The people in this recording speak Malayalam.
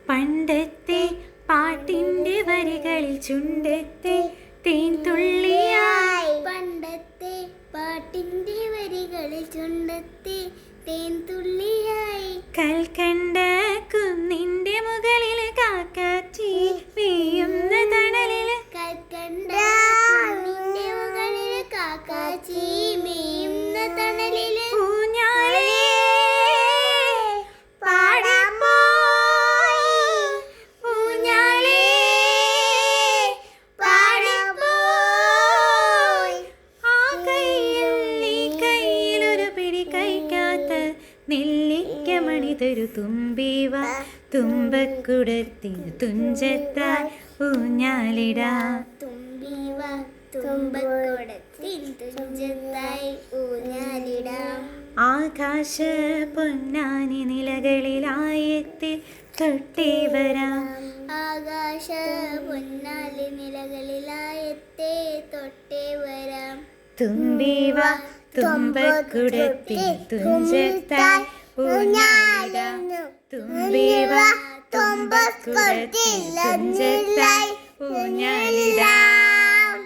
പണ്ടത്തെ പാട്ടിൻ്റെ വരികളിൽ ചുണ്ടത്തെ തേൻ തുള്ളിയായി. പണ്ടത്തെ പാട്ടിൻ്റെ വരികളിൽ ചുണ്ടത്തെ തേൻ തുള്ളിയായി. കൽക്കണ്ട കുന്നിൻ്റെ മുകളിൽ കാക്കാച്ചി വീയുന്ന തണലിൽ. കൽക്കണ്ട കുന്നിൻ്റെ മുകളിൽ കാക്കാച്ചി മേയുന്ന തണലിൽ. ഊഞ്ഞാലേ നെല്ലിക്കമണിതൊരു തുമ്പിവ തുമ്പക്കുടത്തിന് തുഞ്ചത്താൽ ഊഞ്ഞാലിടാ. തുമ്പിവ തുമ്പക്കുടത്തിന് തുഞ്ചത്തായി ഊഞ്ഞാലിടാം. ആകാശ പൊന്നാനി നിലകളിലായത്തിൽ തൊട്ടേ വരാം. ആകാശ പൊന്നാലി നിലകളിലായത്തെ തൊട്ടേ വരാം. തുമ്പിവ തുമ്പക്കുടത്തിൽ തുഞ്ചത്താൽ ഊഞ്ഞാലിടാം. തുമ്പിവ തുമ്പക്കുടത്തിൽ തുഞ്ചത്താൽ ഊഞ്ഞാലിടാം.